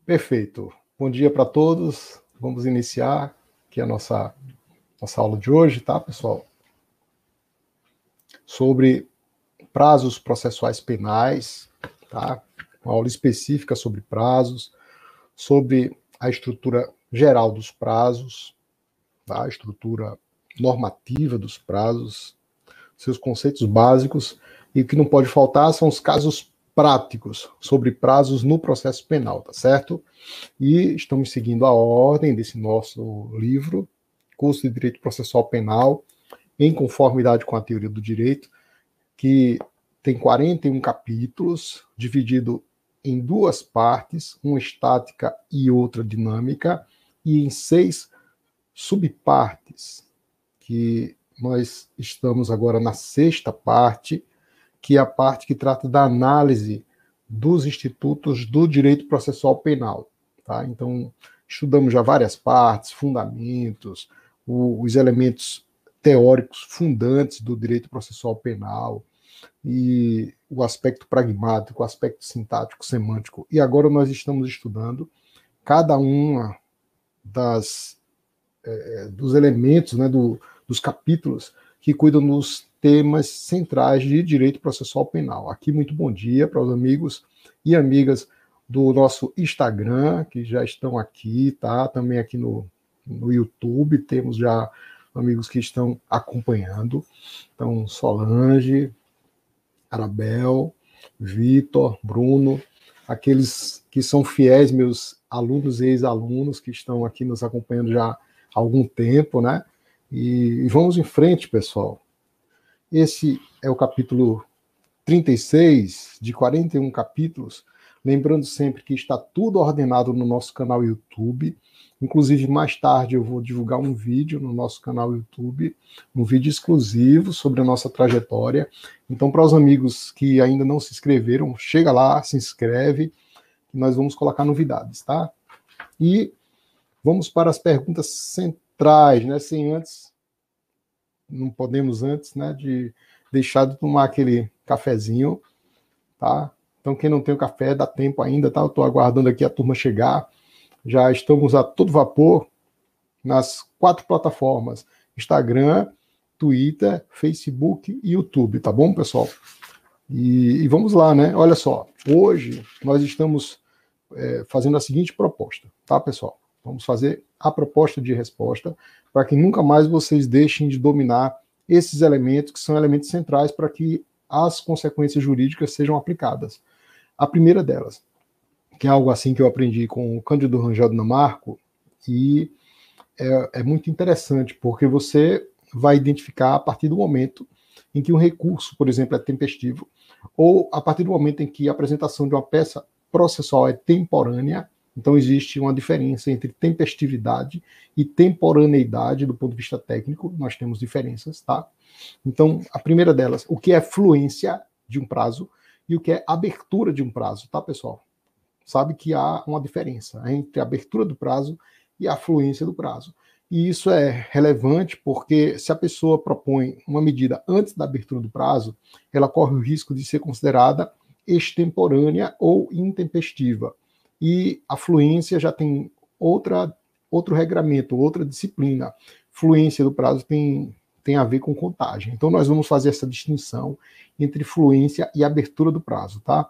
Perfeito. Bom dia para todos. Vamos iniciar aqui a nossa aula de hoje, tá, pessoal? Sobre prazos processuais penais, tá? Uma aula específica sobre prazos, sobre a estrutura geral dos prazos, tá? A estrutura normativa dos prazos, seus conceitos básicos, e o que não pode faltar são os casos práticos sobre prazos no processo penal, tá certo? E estamos seguindo a ordem desse nosso livro, Curso de Direito Processual Penal, em conformidade com a teoria do direito, que tem 41 capítulos, dividido em duas partes, uma estática e outra dinâmica, e em 6 subpartes, que nós estamos agora na 6ª parte, que é a parte que trata da análise dos institutos do direito processual penal. Tá? Então, estudamos já várias partes, fundamentos, os elementos teóricos fundantes do direito processual penal, e o aspecto pragmático, o aspecto sintático, semântico. E agora nós estamos estudando cada uma dos elementos, né, dos capítulos que cuidam dos temas centrais de direito processual penal. Aqui, muito bom dia para os amigos e amigas do nosso Instagram, que já estão aqui, tá? Também aqui no YouTube, temos já amigos que estão acompanhando. Então, Solange, Arabel, Vitor, Bruno, aqueles que são fiéis, meus alunos e ex-alunos, que estão aqui nos acompanhando já há algum tempo, né? E vamos em frente, pessoal. Esse é o capítulo 36 de 41 capítulos. Lembrando sempre que está tudo ordenado no nosso canal YouTube. Inclusive, mais tarde eu vou divulgar um vídeo no nosso canal YouTube, um vídeo exclusivo sobre a nossa trajetória. Então, para os amigos que ainda não se inscreveram, chega lá, se inscreve, que nós vamos colocar novidades, tá? E vamos para as perguntas centrais, né? Não podemos antes, né, de deixar de tomar aquele cafezinho, tá? Então, quem não tem o café, dá tempo ainda, tá? Eu estou aguardando aqui a turma chegar. Já estamos a todo vapor nas 4 plataformas: Instagram, Twitter, Facebook e YouTube, tá bom, pessoal? E vamos lá, né? Olha só, hoje nós estamos fazendo a seguinte proposta, tá, pessoal? Vamos fazer a proposta de resposta para que nunca mais vocês deixem de dominar esses elementos que são elementos centrais para que as consequências jurídicas sejam aplicadas. A primeira delas, que é algo assim que eu aprendi com o Cândido Rangel Dinamarco, e é muito interessante, porque você vai identificar a partir do momento em que um recurso, por exemplo, é tempestivo, ou a partir do momento em que a apresentação de uma peça processual é temporânea. Então existe uma diferença entre tempestividade e temporaneidade do ponto de vista técnico, nós temos diferenças, tá? Então, a primeira delas, o que é fluência de um prazo e o que é abertura de um prazo, tá, pessoal? Sabe que há uma diferença entre a abertura do prazo e a fluência do prazo. E isso é relevante porque se a pessoa propõe uma medida antes da abertura do prazo, ela corre o risco de ser considerada extemporânea ou intempestiva. E a fluência já tem outro regramento, outra disciplina. Fluência do prazo tem a ver com contagem. Então nós vamos fazer essa distinção entre fluência e abertura do prazo, tá?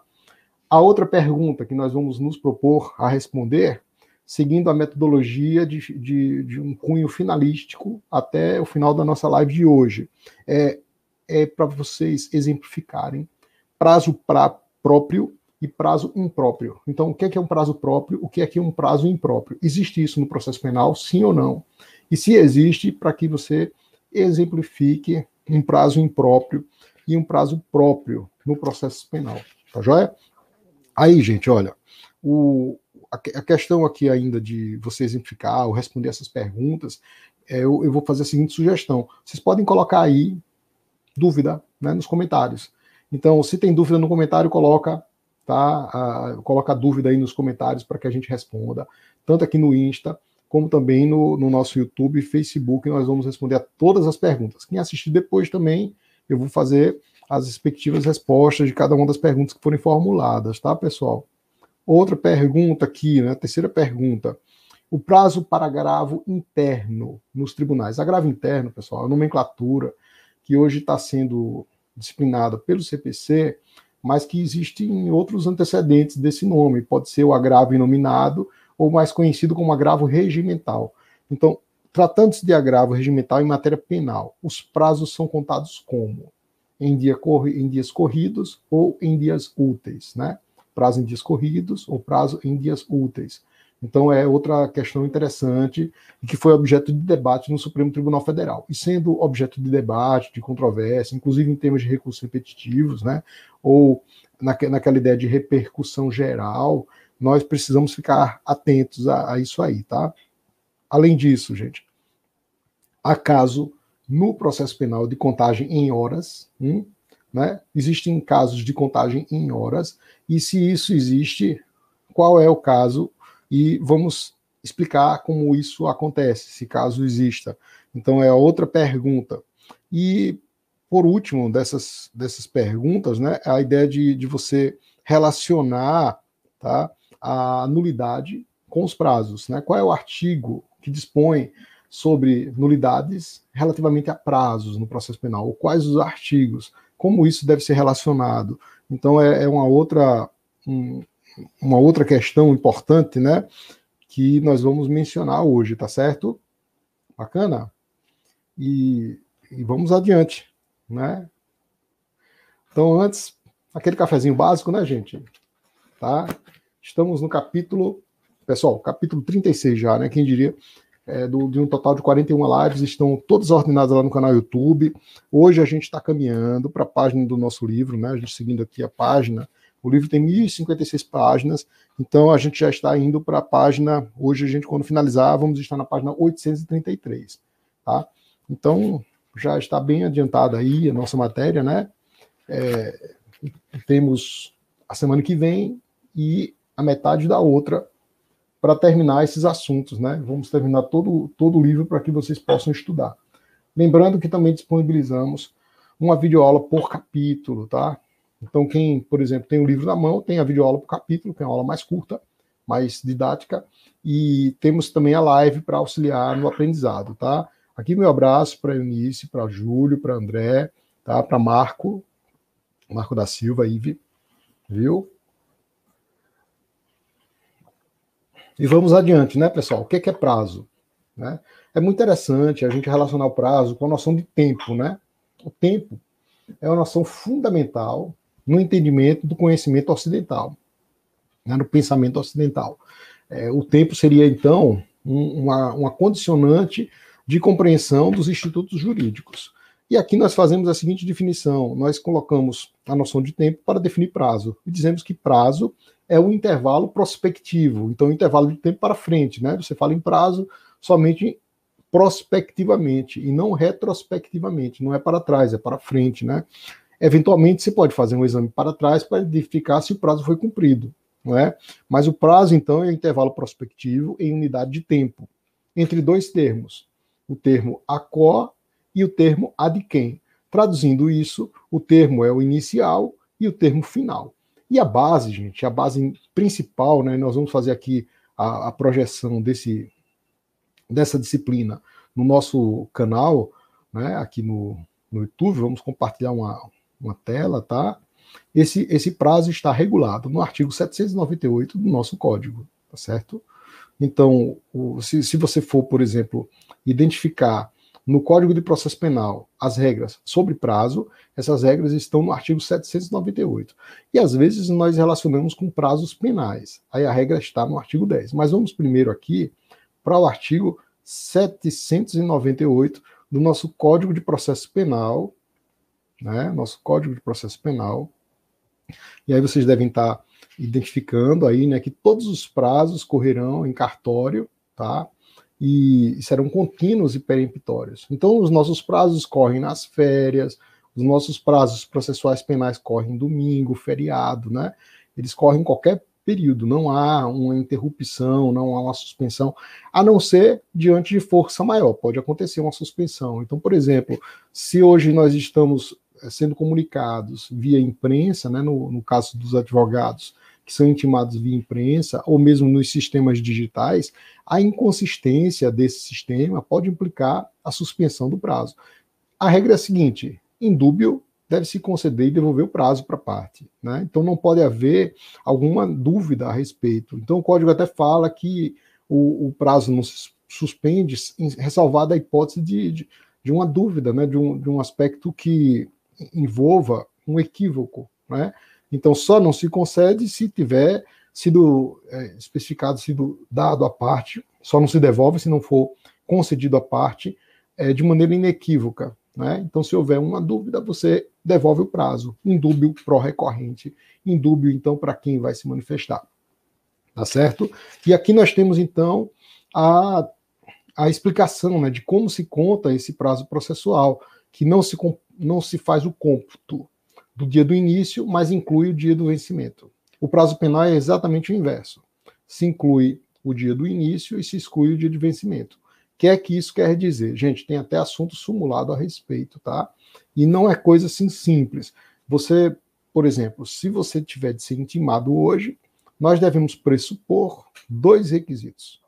A outra pergunta que nós vamos nos propor a responder, seguindo a metodologia de um cunho finalístico até o final da nossa live de hoje, é para vocês exemplificarem prazo próprio e prazo impróprio. Então, o que é um prazo próprio? O que é um prazo impróprio? Existe isso no processo penal, sim ou não? E se existe, para que você exemplifique um prazo impróprio e um prazo próprio no processo penal. Tá joia? Aí, gente, olha, a questão aqui ainda de você exemplificar ou responder essas perguntas, eu vou fazer a seguinte sugestão. Vocês podem colocar aí dúvida, né, nos comentários. Então, se tem dúvida no comentário, coloca, tá? Coloca a dúvida aí nos comentários para que a gente responda, tanto aqui no Insta, como também no nosso YouTube e Facebook, nós vamos responder a todas as perguntas. Quem assistir depois também, eu vou fazer as respectivas respostas de cada uma das perguntas que forem formuladas, tá, pessoal? Outra pergunta aqui, né? Terceira pergunta. O prazo para agravo interno nos tribunais. Agravo interno, pessoal, é a nomenclatura que hoje está sendo disciplinada pelo CPC, mas que existem outros antecedentes desse nome. Pode ser o agravo inominado, ou mais conhecido como agravo regimental. Então, tratando-se de agravo regimental em matéria penal, os prazos são contados como? Em dias corridos ou em dias úteis, né? Prazo em dias corridos ou prazo em dias úteis. Então, é outra questão interessante e que foi objeto de debate no Supremo Tribunal Federal. E sendo objeto de debate, de controvérsia, inclusive em termos de recursos repetitivos, né, ou naquela ideia de repercussão geral, nós precisamos ficar atentos a isso aí, tá? Além disso, gente, há caso no processo penal de contagem em horas, né? Existem casos de contagem em horas, e se isso existe, qual é o caso? E vamos explicar como isso acontece, se caso exista. Então, é outra pergunta. E, por último, dessas perguntas, né, a ideia de você relacionar, tá, a nulidade com os prazos. Né? Qual é o artigo que dispõe sobre nulidades relativamente a prazos no processo penal? Ou quais os artigos? Como isso deve ser relacionado? Então, é uma outra questão importante, né, que nós vamos mencionar hoje, tá certo? Bacana? E vamos adiante, né? Então, antes, aquele cafezinho básico, né, gente? Tá? Estamos no capítulo, pessoal, capítulo 36 já, né? Quem diria? De um total de 41 lives, estão todas ordenadas lá no canal YouTube. Hoje a gente está caminhando para a página do nosso livro, né? A gente seguindo aqui a página. O livro tem 1056 páginas, então a gente já está indo para a página, hoje a gente, quando finalizar, vamos estar na página 833, tá? Então, já está bem adiantada aí a nossa matéria, né? Temos a semana que vem e a metade da outra para terminar esses assuntos, né? Vamos terminar todo o livro para que vocês possam estudar. Lembrando que também disponibilizamos uma videoaula por capítulo, tá? Então, quem, por exemplo, tem o livro na mão, tem a videoaula por capítulo, que é uma aula mais curta, mais didática, e temos também a live para auxiliar no aprendizado, tá? Aqui meu abraço para Eunice, para Júlio, para André, tá? Para Marco da Silva, Ive, viu? E vamos adiante, né, pessoal? O que é prazo? Né? É muito interessante a gente relacionar o prazo com a noção de tempo, né? O tempo é uma noção fundamental no entendimento do conhecimento ocidental, né, no pensamento ocidental. O tempo seria, então, uma condicionante de compreensão dos institutos jurídicos. E aqui nós fazemos a seguinte definição: nós colocamos a noção de tempo para definir prazo, e dizemos que prazo é um intervalo prospectivo, então um intervalo de tempo para frente, né? Você fala em prazo somente prospectivamente e não retrospectivamente, não é para trás, é para frente, né? Eventualmente você pode fazer um exame para trás para identificar se o prazo foi cumprido, não é? Mas o prazo, então, é um intervalo prospectivo em unidade de tempo, entre dois termos, o termo a quo e o termo ad quem. Traduzindo isso, o termo é o inicial e o termo final. E a base, gente, a base principal, né? Nós vamos fazer aqui a projeção dessa disciplina no nosso canal, né? Aqui no YouTube, vamos compartilhar uma tela, tá? Esse prazo está regulado no artigo 798 do nosso código, tá certo? Então, se você for, por exemplo, identificar no Código de Processo Penal as regras sobre prazo, essas regras estão no artigo 798. E às vezes nós relacionamos com prazos penais. Aí a regra está no artigo 10. Mas vamos primeiro aqui para o artigo 798 do nosso Código de Processo Penal, né? Nosso Código de Processo Penal. E aí vocês devem estar identificando aí, né, que todos os prazos correrão em cartório, tá? E serão contínuos e peremptórios. Então, os nossos prazos correm nas férias, os nossos prazos processuais penais correm domingo, feriado, né? Eles correm em qualquer período, não há uma interrupção, não há uma suspensão, a não ser diante de força maior, pode acontecer uma suspensão. Então, por exemplo, se hoje nós estamos sendo comunicados via imprensa, né, no caso dos advogados, que são intimados via imprensa, ou mesmo nos sistemas digitais, a inconsistência desse sistema pode implicar a suspensão do prazo. A regra é a seguinte: em dúbio, deve-se conceder e devolver o prazo para a parte, né? Então não pode haver alguma dúvida a respeito. Então o código até fala que o prazo não se suspende, ressalvada a hipótese de uma dúvida, né? de um aspecto que envolva um equívoco, né? Então só não se concede se tiver sido especificado, sido dado à parte, só não se devolve se não for concedido à parte de maneira inequívoca, né? Então, se houver uma dúvida, você devolve o prazo. Indúbio pró-recorrente. Indúbio, então, para quem vai se manifestar. Tá certo? E aqui nós temos, então, a explicação, né, de como se conta esse prazo processual, que não se faz o cômputo do dia do início, mas inclui o dia do vencimento. O prazo penal é exatamente o inverso. Se inclui o dia do início e se exclui o dia de vencimento. O que é que isso quer dizer? Gente, tem até assunto simulado a respeito, tá? E não é coisa assim simples. Você, por exemplo, se você tiver de ser intimado hoje, nós devemos pressupor 2 requisitos.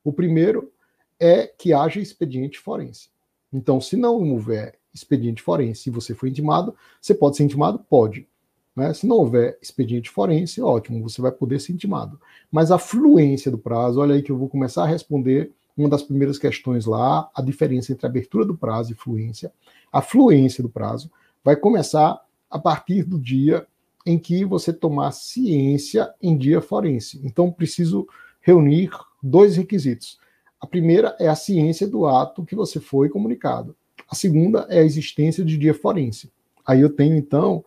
O primeiro é que haja expediente forense. Então, se não houver expediente forense e você for intimado, você pode ser intimado? Pode. Né? Se não houver expediente forense, ótimo, você vai poder ser intimado. Mas a fluência do prazo, olha aí que eu vou começar a responder uma das primeiras questões lá, a diferença entre abertura do prazo e fluência. A fluência do prazo vai começar a partir do dia em que você tomar ciência em dia forense. Então, preciso reunir 2 requisitos. A primeira é a ciência do ato que você foi comunicado. A segunda é a existência de dia forense. Aí eu tenho, então,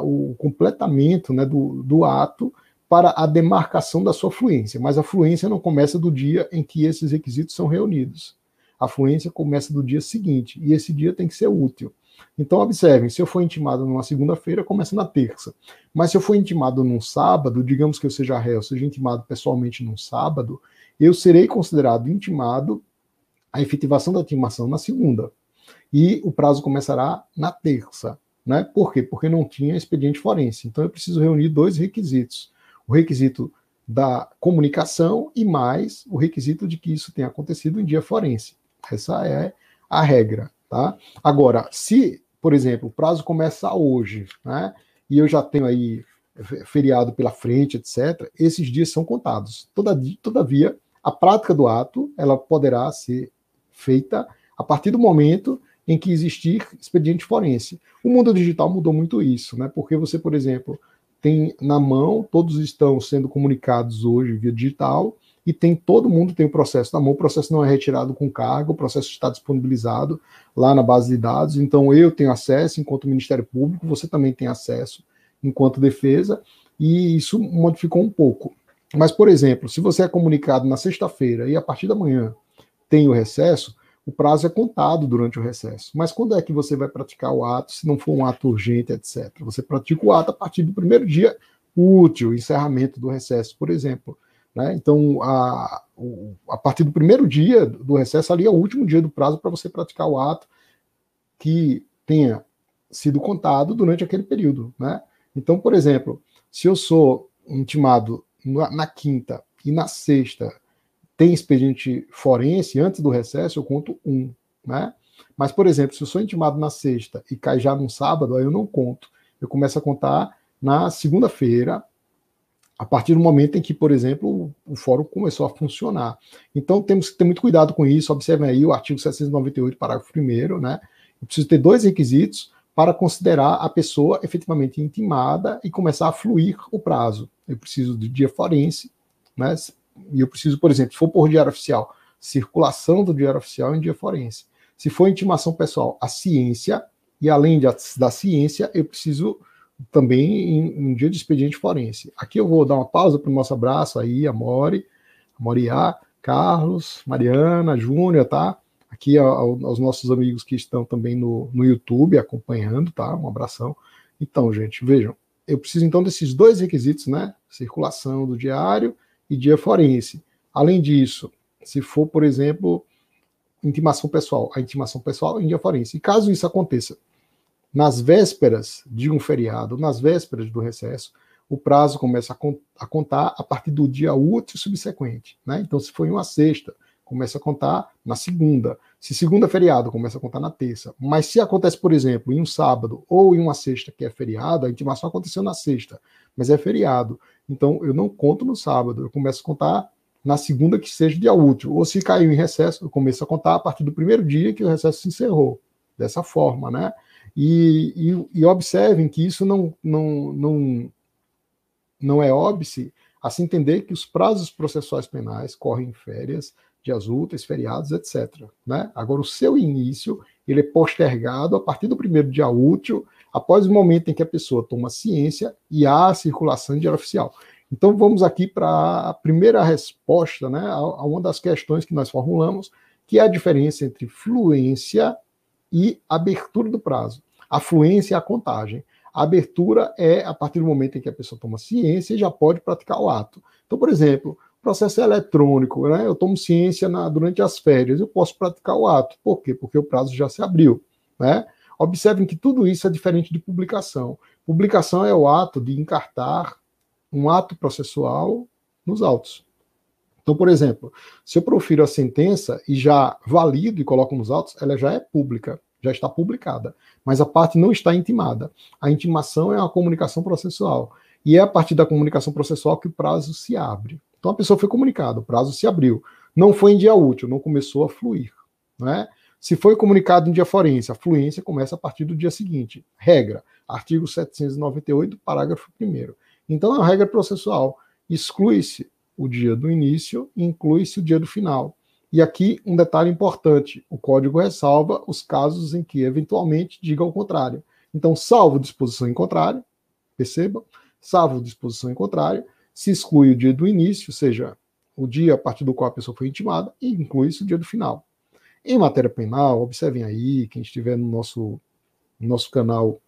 o completamento, né, do ato para a demarcação da sua fluência, mas a fluência não começa do dia em que esses requisitos são reunidos. A fluência começa do dia seguinte, e esse dia tem que ser útil. Então, observem, se eu for intimado numa segunda-feira, começa na terça. Mas se eu for intimado num sábado, digamos que eu seja réu, seja intimado pessoalmente num sábado, eu serei considerado intimado a efetivação da intimação na segunda. E o prazo começará na terça. Né? Por quê? Porque não tinha expediente forense. Então, eu preciso reunir 2 requisitos. O requisito da comunicação e mais o requisito de que isso tenha acontecido em dia forense. Essa é a regra. Tá? Agora, se, por exemplo, o prazo começa hoje, né, e eu já tenho aí feriado pela frente, etc., esses dias são contados. Todavia, a prática do ato ela poderá ser feita a partir do momento em que existir expediente forense. O mundo digital mudou muito isso, né? Porque você, por exemplo, tem na mão, todos estão sendo comunicados hoje via digital, e todo mundo tem o processo na mão, o processo não é retirado com carga, o processo está disponibilizado lá na base de dados, então eu tenho acesso enquanto Ministério Público, você também tem acesso enquanto defesa, e isso modificou um pouco. Mas, por exemplo, se você é comunicado na sexta-feira e a partir da manhã tem o recesso, o prazo é contado durante o recesso. Mas quando é que você vai praticar o ato, se não for um ato urgente, etc.? Você pratica o ato a partir do primeiro dia útil, encerramento do recesso, por exemplo. Né? Então, a partir do primeiro dia do recesso, ali é o último dia do prazo para você praticar o ato que tenha sido contado durante aquele período. Né? Então, por exemplo, se eu sou intimado na quinta e na sexta tem expediente forense antes do recesso, eu conto 1, né? Mas, por exemplo, se eu sou intimado na sexta e cai já num sábado, aí eu não conto. Eu começo a contar na segunda-feira, a partir do momento em que, por exemplo, o fórum começou a funcionar. Então, temos que ter muito cuidado com isso. Observem aí o artigo 798, parágrafo 1º, né? Eu preciso ter 2 requisitos para considerar a pessoa efetivamente intimada e começar a fluir o prazo. Eu preciso do dia forense, né? E eu preciso, por exemplo, se for por diário oficial, circulação do diário oficial em dia forense. Se for intimação pessoal, a ciência, e além da ciência, eu preciso também em dia de expediente forense. Aqui eu vou dar uma pausa para o nosso abraço aí, a Moriá, Carlos, Mariana, Júnior, tá? Aqui aos nossos amigos que estão também no YouTube acompanhando, tá? Um abração. Então, gente, vejam, eu preciso então desses 2 requisitos, né? Circulação do diário e dia forense. Além disso, se for, por exemplo, intimação pessoal, a intimação pessoal em dia forense. E caso isso aconteça nas vésperas de um feriado, nas vésperas do recesso, o prazo começa a contar a partir do dia útil subsequente, né? Então, se foi uma sexta, começa a contar na segunda. Se segunda é feriado, começa a contar na terça. Mas se acontece, por exemplo, em um sábado ou em uma sexta que é feriado, a intimação aconteceu na sexta, mas é feriado. Então, eu não conto no sábado, eu começo a contar na segunda que seja dia útil. Ou se caiu em recesso, eu começo a contar a partir do primeiro dia que o recesso se encerrou. Dessa forma, né? E observem que isso não é óbice a se entender que os prazos processuais penais correm em férias, dias úteis, feriados, etc. Né? Agora, o seu início ele é postergado a partir do primeiro dia útil, após o momento em que a pessoa toma ciência e há a circulação de diário oficial. Então, vamos aqui para a primeira resposta, né, a uma das questões que nós formulamos, que é a diferença entre fluência e abertura do prazo. A fluência é a contagem. A abertura é a partir do momento em que a pessoa toma ciência e já pode praticar o ato. Então, por exemplo, processo eletrônico, né? Eu tomo ciência durante as férias, eu posso praticar o ato. Por quê? Porque o prazo já se abriu, né? Observem que tudo isso é diferente de publicação. Publicação é o ato de encartar um ato processual nos autos. Então, por exemplo, se eu profiro a sentença e já valido e coloco nos autos, ela já é pública, já está publicada, mas a parte não está intimada. A intimação é uma comunicação processual, e é a partir da comunicação processual que o prazo se abre. Então, a pessoa foi comunicada, o prazo se abriu. Não foi em dia útil, não começou a fluir. Né? Se foi comunicado em dia forense, a fluência começa a partir do dia seguinte. Regra, artigo 798, parágrafo 1º. Então, é uma regra processual. Exclui-se o dia do início e inclui-se o dia do final. E aqui um detalhe importante: o Código ressalva os casos em que eventualmente diga o contrário. Então, salvo disposição em contrário, percebam, salvo disposição em contrário, se exclui o dia do início, ou seja, o dia a partir do qual a pessoa foi intimada, e inclui-se o dia do final. Em matéria penal, observem aí, quem estiver no nosso canal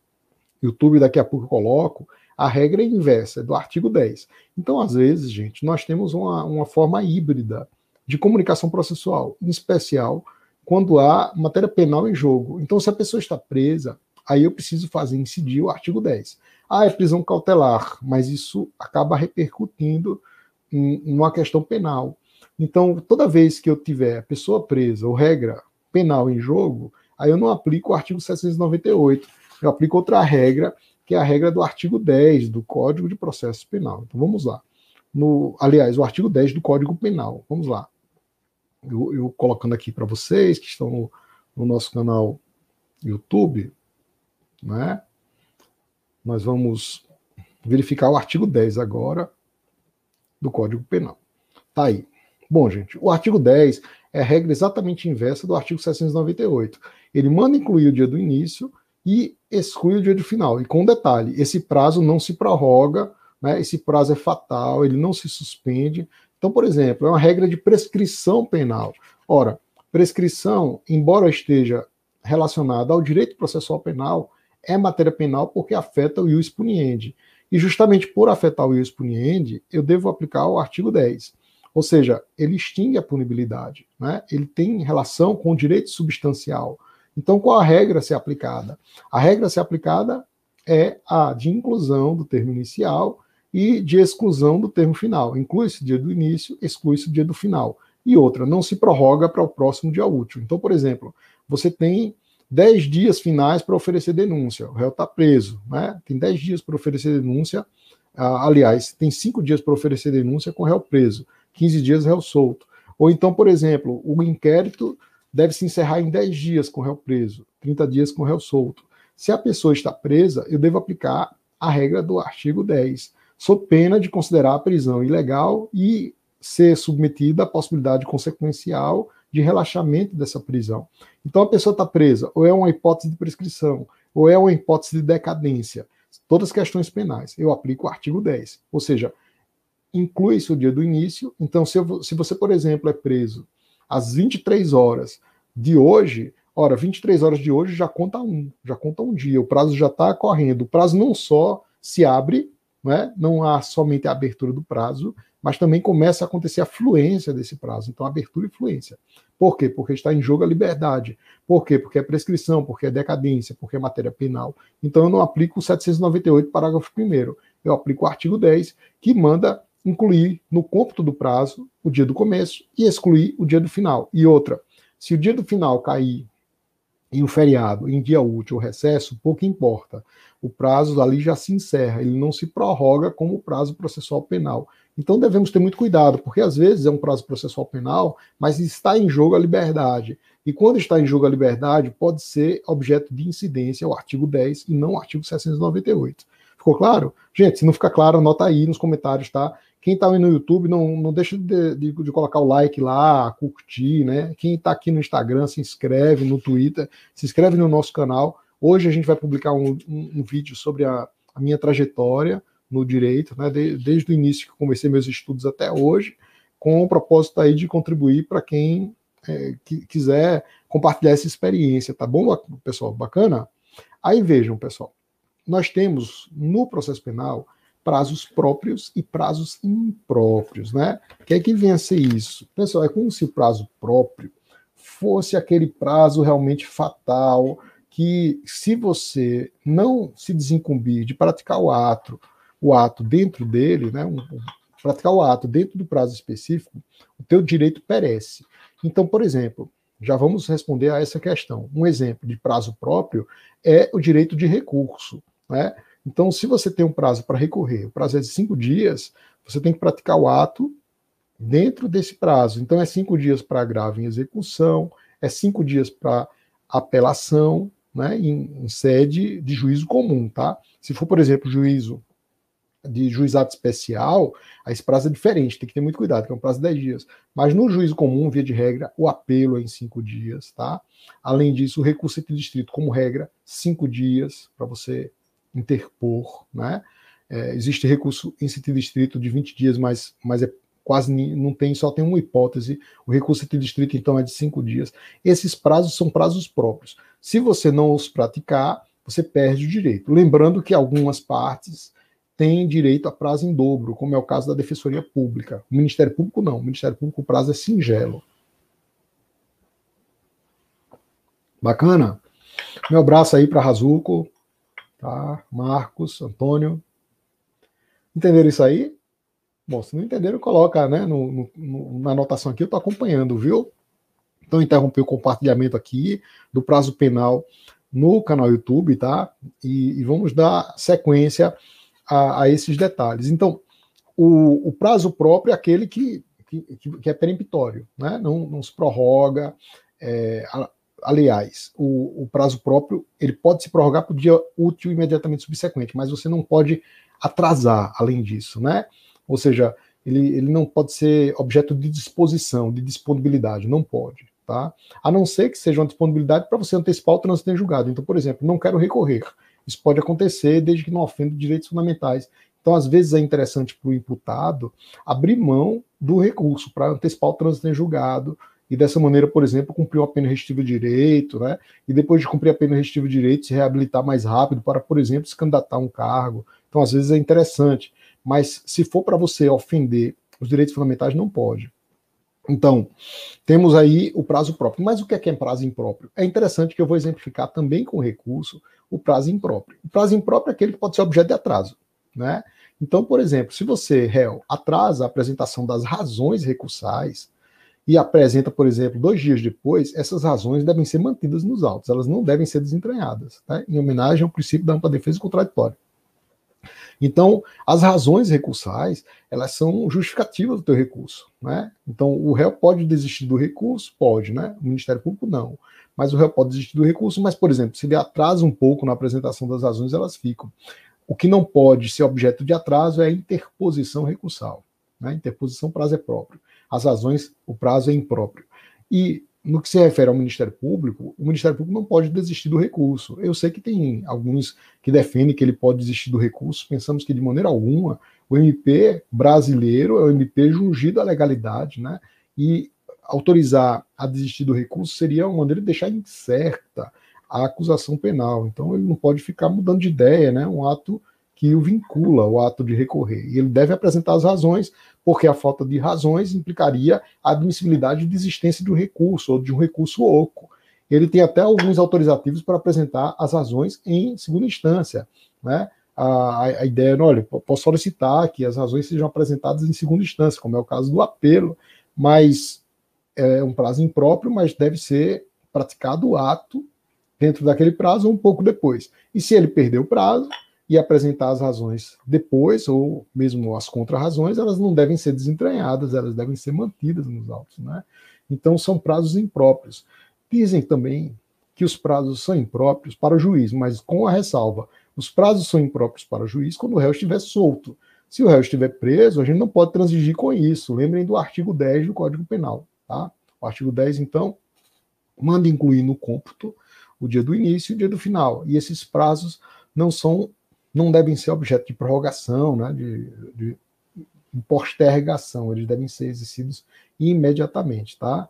YouTube, daqui a pouco eu coloco, a regra é inversa, é do artigo 10. Então, às vezes, gente, nós temos uma forma híbrida de comunicação processual, em especial quando há matéria penal em jogo. Então, se a pessoa está presa, aí eu preciso fazer incidir o artigo 10. Ah, é prisão cautelar, mas isso acaba repercutindo em uma questão penal. Então, toda vez que eu tiver a pessoa presa ou regra penal em jogo, aí eu não aplico o artigo 798, eu aplico outra regra, que é a regra do artigo 10 do Código de Processo Penal. Então, vamos lá. Aliás, o artigo 10 do Código Penal. Vamos lá. Eu colocando aqui para vocês que estão no nosso canal YouTube, né? Nós vamos verificar o artigo 10 agora do Código Penal. Tá aí. Bom, gente, o artigo 10 é a regra exatamente inversa do artigo 798. Ele manda incluir o dia do início e exclui o dia do final. E com detalhe, esse prazo não se prorroga, né? Esse prazo é fatal, ele não se suspende. Então, por exemplo, é uma regra de prescrição penal. Ora, prescrição, embora esteja relacionada ao direito processual penal, é matéria penal porque afeta o ius puniendi. E justamente por afetar o ius puniendi, eu devo aplicar o artigo 10. Ou seja, ele extingue a punibilidade, né? Ele tem relação com o direito substancial. Então, qual a regra a ser aplicada? A regra a ser aplicada é a de inclusão do termo inicial e de exclusão do termo final. Inclui-se o dia do início, exclui-se o dia do final. E outra, não se prorroga para o próximo dia útil. Então, por exemplo, você tem 10 dias finais para oferecer denúncia. O réu está preso, né? Tem 10 dias para oferecer denúncia. Aliás, tem 5 dias para oferecer denúncia com o réu preso, 15 dias réu solto. Ou então, por exemplo, o inquérito deve se encerrar em 10 dias com o réu preso, 30 dias com o réu solto. Se a pessoa está presa, eu devo aplicar a regra do artigo 10, sob pena de considerar a prisão ilegal e ser submetida à possibilidade consequencial de relaxamento dessa prisão. Então a pessoa está presa, ou é uma hipótese de prescrição, ou é uma hipótese de decadência, todas questões penais. Eu aplico o artigo 10, ou seja, inclui-se o dia do início. Então, se você, por exemplo, é preso às 23 horas de hoje, 23 horas de hoje já conta um dia, o prazo já está correndo. O prazo não só se abre, né, não há somente a abertura do prazo, mas também começa a acontecer a fluência desse prazo. Então, abertura e fluência. Por quê? Porque está em jogo a liberdade. Por quê? Porque é prescrição, porque é decadência, porque é matéria penal. Então, eu não aplico o 798, parágrafo 1º. eu aplico o artigo 10, que manda incluir no cômputo do prazo o dia do começo e excluir o dia do final. E outra, se o dia do final cair em um feriado, em dia útil ou recesso, pouco importa. O prazo ali já se encerra, ele não se prorroga como o prazo processual penal. Então devemos ter muito cuidado, porque às vezes é um prazo processual penal, mas está em jogo a liberdade. E quando está em jogo a liberdade, pode ser objeto de incidência o artigo 10 e não o artigo 698. Ficou claro? Gente, se não ficar claro, anota aí nos comentários, tá? Quem está aí no YouTube, não deixa de colocar o like lá, curtir, né? Quem está aqui no Instagram, se inscreve, no Twitter, se inscreve no nosso canal. Hoje a gente vai publicar um vídeo sobre a minha trajetória no direito, né? Desde o início que comecei meus estudos até hoje, com o propósito aí de contribuir para quem quiser compartilhar essa experiência, tá bom, pessoal? Bacana? Aí vejam, pessoal, nós temos no processo penal prazos próprios e prazos impróprios, né? O que é que vem a ser isso? Pessoal, é como se o prazo próprio fosse aquele prazo realmente fatal, que se você não se desincumbir de praticar o ato dentro dele, né? Praticar o ato dentro do prazo específico, o teu direito perece. Então, por exemplo, já vamos responder a essa questão. Um exemplo de prazo próprio é o direito de recurso, né? Então, se você tem um prazo para recorrer, o prazo é de 5 dias, você tem que praticar o ato dentro desse prazo. Então, é 5 dias para agravo em execução, é 5 dias para apelação, né, em sede de juízo comum, tá? Se for, por exemplo, juizado especial, aí esse prazo é diferente, tem que ter muito cuidado, que é um prazo de 10 dias. Mas no juízo comum, via de regra, o apelo é em 5 dias, tá? Além disso, o recurso distrito, como regra, 5 dias para você interpor, né? Existe recurso em sentido distrito de 20 dias, mas é quase não tem, só tem uma hipótese. O recurso em distrito, então, é de 5 dias. Esses prazos são prazos próprios. Se você não os praticar, você perde o direito. Lembrando que algumas partes têm direito a prazo em dobro, como é o caso da Defensoria Pública. O Ministério Público não. O Ministério Público o prazo é singelo. Bacana? Meu abraço aí para Razuco. Tá? Marcos, Antônio. Entenderam isso aí? Bom, se não entenderam, coloca, né, na anotação aqui, eu estou acompanhando, viu? Então, interrompi o compartilhamento aqui do prazo penal no canal YouTube, tá? E vamos dar sequência a esses detalhes. Então, o prazo próprio é aquele que é peremptório, né? Não se prorroga. Aliás, o prazo próprio ele pode se prorrogar para o dia útil imediatamente subsequente, mas você não pode atrasar além disso, né? Ou seja, ele não pode ser objeto de disposição, de disponibilidade, não pode, tá? A não ser que seja uma disponibilidade para você antecipar o trânsito em julgado. Então, por exemplo, não quero recorrer. Isso pode acontecer desde que não ofenda direitos fundamentais. Então, às vezes é interessante para o imputado abrir mão do recurso para antecipar o trânsito em julgado, e dessa maneira, por exemplo, cumprir uma pena restritiva de direito, né? E depois de cumprir a pena restritiva de direito, se reabilitar mais rápido para, por exemplo, se candidatar a um cargo. Então, às vezes é interessante, mas se for para você ofender os direitos fundamentais, não pode. Então, temos aí o prazo próprio. Mas o que é prazo impróprio? É interessante que eu vou exemplificar também com recurso o prazo impróprio. O prazo impróprio é aquele que pode ser objeto de atraso, né? Então, por exemplo, se você, réu, atrasa a apresentação das razões recursais, e apresenta, por exemplo, 2 dias depois, essas razões devem ser mantidas nos autos, elas não devem ser desentranhadas, né? Em homenagem ao princípio da ampla defesa contraditória. Então, as razões recursais, elas são justificativas do teu recurso, né? Então, o réu pode desistir do recurso? Pode, né? O Ministério Público não. Mas o réu pode desistir do recurso, mas, por exemplo, se ele atrasa um pouco na apresentação das razões, elas ficam. O que não pode ser objeto de atraso é a interposição recursal, né? Interposição, prazo é próprio. As razões, o prazo é impróprio. E no que se refere ao Ministério Público, o Ministério Público não pode desistir do recurso. Eu sei que tem alguns que defendem que ele pode desistir do recurso, pensamos que de maneira alguma o MP brasileiro é o MP jungido à legalidade, né? E autorizar a desistir do recurso seria uma maneira de deixar incerta a acusação penal. Então ele não pode ficar mudando de ideia, né? Um ato que o vincula, o ato de recorrer. E ele deve apresentar as razões, porque a falta de razões implicaria a admissibilidade de desistência de um recurso, ou de um recurso oco. Ele tem até alguns autorizativos para apresentar as razões em segunda instância, né? a ideia, olha, posso solicitar que as razões sejam apresentadas em segunda instância, como é o caso do apelo, mas é um prazo impróprio, mas deve ser praticado o ato dentro daquele prazo ou um pouco depois. E se ele perder o prazo e apresentar as razões depois, ou mesmo as contrarrazões, elas não devem ser desentranhadas, elas devem ser mantidas nos autos, né? Então, são prazos impróprios. Dizem também que os prazos são impróprios para o juiz, mas com a ressalva: os prazos são impróprios para o juiz quando o réu estiver solto. Se o réu estiver preso, a gente não pode transigir com isso. Lembrem do artigo 10 do Código Penal, tá? O artigo 10, então, manda incluir no cômputo o dia do início e o dia do final. E esses prazos não devem ser objeto de prorrogação, né, de postergação, eles devem ser exercidos imediatamente, tá?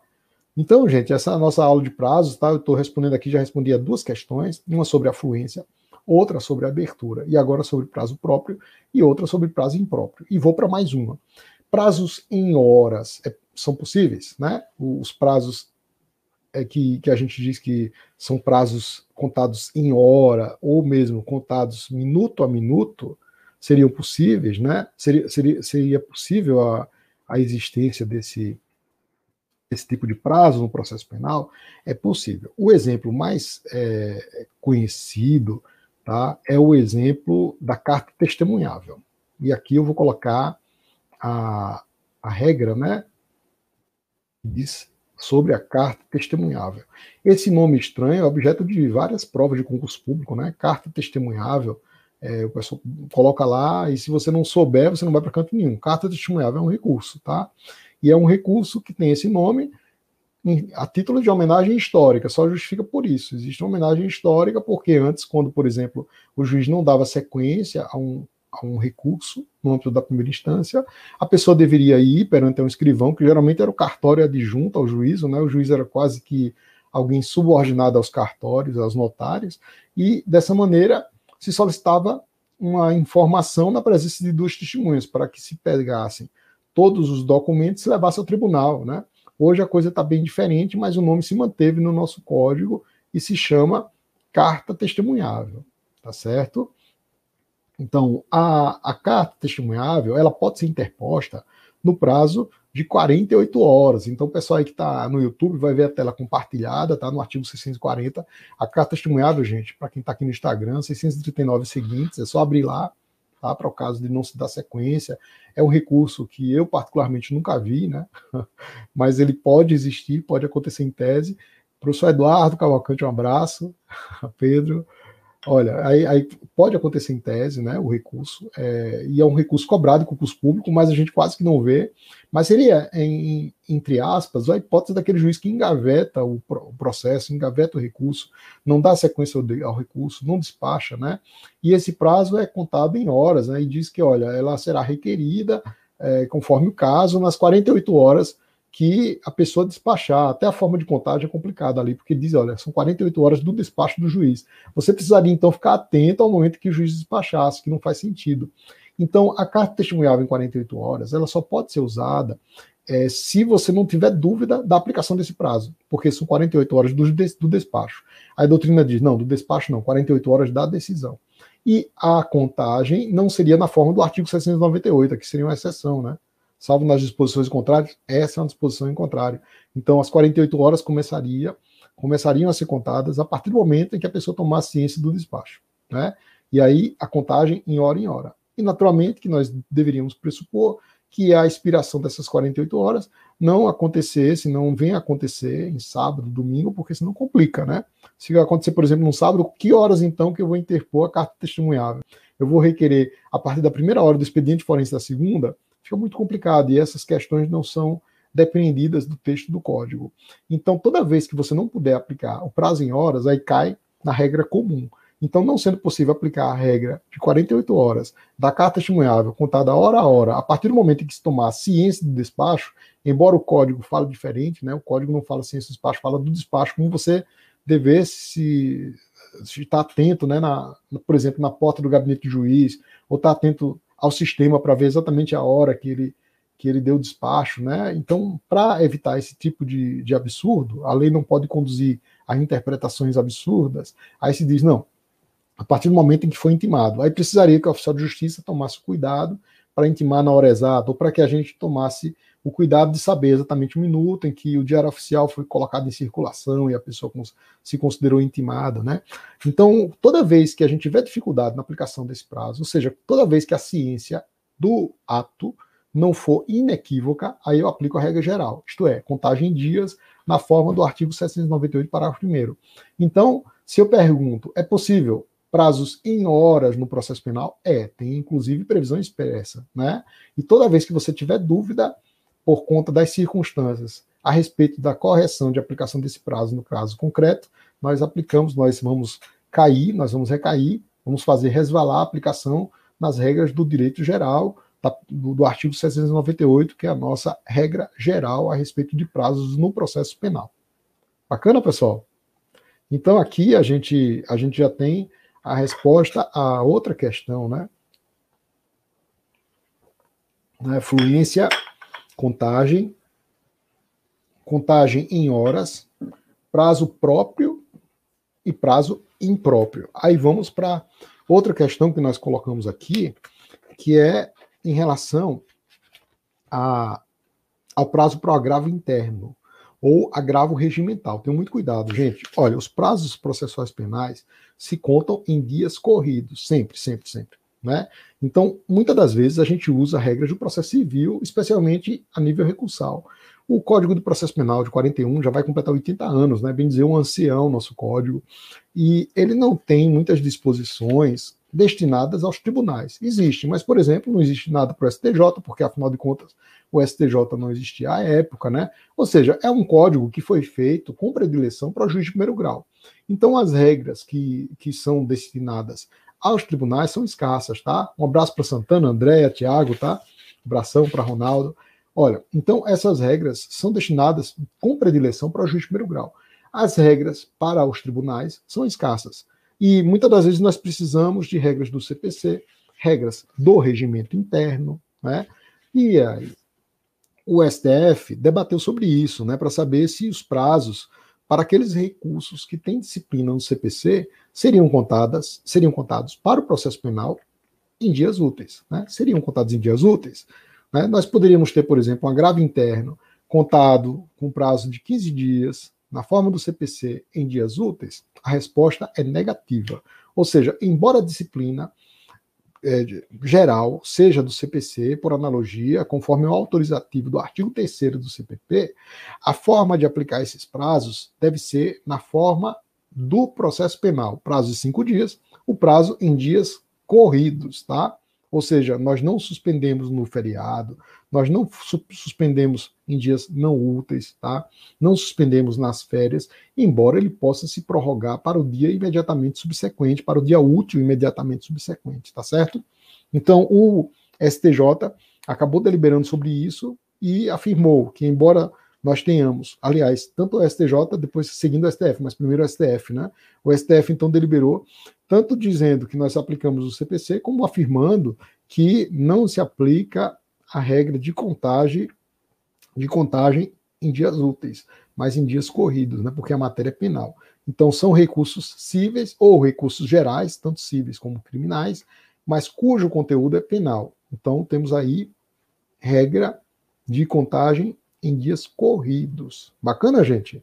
Então, gente, essa é a nossa aula de prazos, tá? Eu estou respondendo aqui, já respondi a 2 questões, uma sobre afluência, outra sobre abertura, e agora sobre prazo próprio, e outra sobre prazo impróprio. E vou para mais uma. Prazos em horas são possíveis, né? Os prazos que a gente diz que são prazos contados em hora, ou mesmo contados minuto a minuto, seriam possíveis, né? Seria possível a existência desse tipo de prazo no processo penal? É possível. O exemplo mais conhecido, tá, é o exemplo da carta testemunhável. E aqui eu vou colocar a regra, né, que diz sobre a carta testemunhável. Esse nome estranho é objeto de várias provas de concurso público, né? Carta testemunhável, o pessoal coloca lá, e se você não souber, você não vai para canto nenhum. Carta testemunhável é um recurso, tá? E é um recurso que tem esse nome a título de homenagem histórica, só justifica por isso. Existe uma homenagem histórica porque antes, quando, por exemplo, o juiz não dava sequência a um recurso no âmbito da primeira instância, a pessoa deveria ir perante um escrivão, que geralmente era o cartório adjunto ao juízo, né? O juiz era quase que alguém subordinado aos cartórios, aos notários, e dessa maneira se solicitava uma informação na presença de 2 testemunhas, para que se pegassem todos os documentos e se levasse ao tribunal, né? Hoje a coisa está bem diferente, mas o nome se manteve no nosso código e se chama carta testemunhável, tá certo? Então, a carta testemunhável, ela pode ser interposta no prazo de 48 horas. Então, o pessoal aí que está no YouTube vai ver a tela compartilhada, tá? No artigo 640. A carta testemunhável, gente, para quem está aqui no Instagram, 639 seguintes, é só abrir lá, tá? Para o caso de não se dar sequência. É um recurso que eu, particularmente, nunca vi, né? Mas ele pode existir, pode acontecer em tese. Professor Eduardo Cavalcante, um abraço. Pedro. Olha, aí pode acontecer em tese, né, o recurso, e é um recurso cobrado em concurso público, mas a gente quase que não vê. Mas seria, entre aspas, a hipótese daquele juiz que engaveta o processo, engaveta o recurso, não dá sequência ao recurso, não despacha, né? E esse prazo é contado em horas, né? E diz que, olha, ela será requerida, conforme o caso, nas 48 horas que a pessoa despachar. Até a forma de contagem é complicada ali, porque diz, olha, são 48 horas do despacho do juiz. Você precisaria, então, ficar atento ao momento que o juiz despachasse, que não faz sentido. Então, a carta testemunhável em 48 horas, ela só pode ser usada se você não tiver dúvida da aplicação desse prazo, porque são 48 horas do despacho. Aí a doutrina diz, não, do despacho não, 48 horas da decisão. E a contagem não seria na forma do artigo 698, que seria uma exceção, né? Salvo nas disposições contrárias, essa é uma disposição em contrário. Então, as 48 horas começariam a ser contadas a partir do momento em que a pessoa tomasse ciência do despacho, né? E aí, a contagem em hora. E, naturalmente, que nós deveríamos pressupor que a expiração dessas 48 horas não acontecesse, não venha acontecer em sábado, domingo, porque senão complica, né? Se vai acontecer, por exemplo, no sábado, que horas, então, que eu vou interpor a carta testemunhável? Eu vou requerer, a partir da primeira hora do expediente forense da segunda, fica muito complicado, e essas questões não são depreendidas do texto do código. Então, toda vez que você não puder aplicar o prazo em horas, aí cai na regra comum. Então, não sendo possível aplicar a regra de 48 horas da carta testemunhável, contada hora a hora, a partir do momento em que se tomar ciência do despacho, embora o código fale diferente, né, o código não fala ciência do despacho, fala do despacho, como você dever se estar atento, né, por exemplo, na porta do gabinete do juiz, ou estar atento ao sistema para ver exatamente a hora que ele deu o despacho, né? Então, para evitar esse tipo de absurdo, a lei não pode conduzir a interpretações absurdas, aí se diz, não, a partir do momento em que foi intimado. Aí precisaria que o oficial de justiça tomasse cuidado para intimar na hora exata, ou para que a gente tomasse o cuidado de saber exatamente o minuto em que o diário oficial foi colocado em circulação e a pessoa se considerou intimada, né? Então, toda vez que a gente tiver dificuldade na aplicação desse prazo, ou seja, toda vez que a ciência do ato não for inequívoca, aí eu aplico a regra geral, isto é, contagem em dias na forma do artigo 798, parágrafo 1º. Então, se eu pergunto, é possível prazos em horas no processo penal? Tem inclusive previsão expressa, né? E toda vez que você tiver dúvida por conta das circunstâncias a respeito da correção de aplicação desse prazo no caso concreto, nós aplicamos, nós vamos recair, vamos fazer resvalar a aplicação nas regras do direito geral, do artigo 798, que é a nossa regra geral a respeito de prazos no processo penal. Bacana, pessoal? Então aqui a gente já tem a resposta a outra questão, né? Fluência, contagem em horas, prazo próprio e prazo impróprio. Aí vamos para outra questão que nós colocamos aqui, que é em relação ao prazo para o agravo interno ou agravo regimental. Tenham muito cuidado, gente. Olha, os prazos processuais penais se contam em dias corridos, sempre, sempre, sempre, né? Então, muitas das vezes a gente usa regras do processo civil, especialmente a nível recursal. O Código do Processo Penal de 41 já vai completar 80 anos, né? Bem dizer, um ancião, nosso código, e ele não tem muitas disposições destinadas aos tribunais. Existe, mas, por exemplo, não existe nada para o STJ, porque, afinal de contas, o STJ não existia à época, né? Ou seja, é um código que foi feito com predileção para o juiz de primeiro grau. Então, as regras que são destinadas aos tribunais são escassas, tá? Um abraço para Santana, Andréia, Tiago, tá? Um abração para Ronaldo. Olha, então essas regras são destinadas com predileção para o juiz de primeiro grau. As regras para os tribunais são escassas. E muitas das vezes nós precisamos de regras do CPC, regras do regimento interno, né? E aí, o STF debateu sobre isso, né, para saber se os prazos para aqueles recursos que têm disciplina no CPC seriam contados para o processo penal em dias úteis, né? Seriam contados em dias úteis, né? Nós poderíamos ter, por exemplo, um agravo interno contado com prazo de 15 dias na forma do CPC em dias úteis. A resposta é negativa. Ou seja, embora a disciplina geral, seja do CPC, por analogia, conforme o autorizativo do artigo 3º do CPP, a forma de aplicar esses prazos deve ser na forma do processo penal, prazo de 5 dias, o prazo em dias corridos, tá? Ou seja, nós não suspendemos no feriado, nós não suspendemos em dias não úteis, tá? Não suspendemos nas férias, embora ele possa se prorrogar para o dia imediatamente subsequente, para o dia útil imediatamente subsequente, tá certo? Então, o STJ acabou deliberando sobre isso e afirmou que, embora nós tenhamos, aliás, tanto o STJ, depois seguindo o STF, mas primeiro o STF, né? O STF, então, deliberou, tanto dizendo que nós aplicamos o CPC, como afirmando que não se aplica a regra de contagem em dias úteis, mas em dias corridos, né? Porque a matéria é penal. Então, são recursos cíveis ou recursos gerais, tanto cíveis como criminais, mas cujo conteúdo é penal. Então, temos aí regra de contagem em dias corridos. Bacana, gente?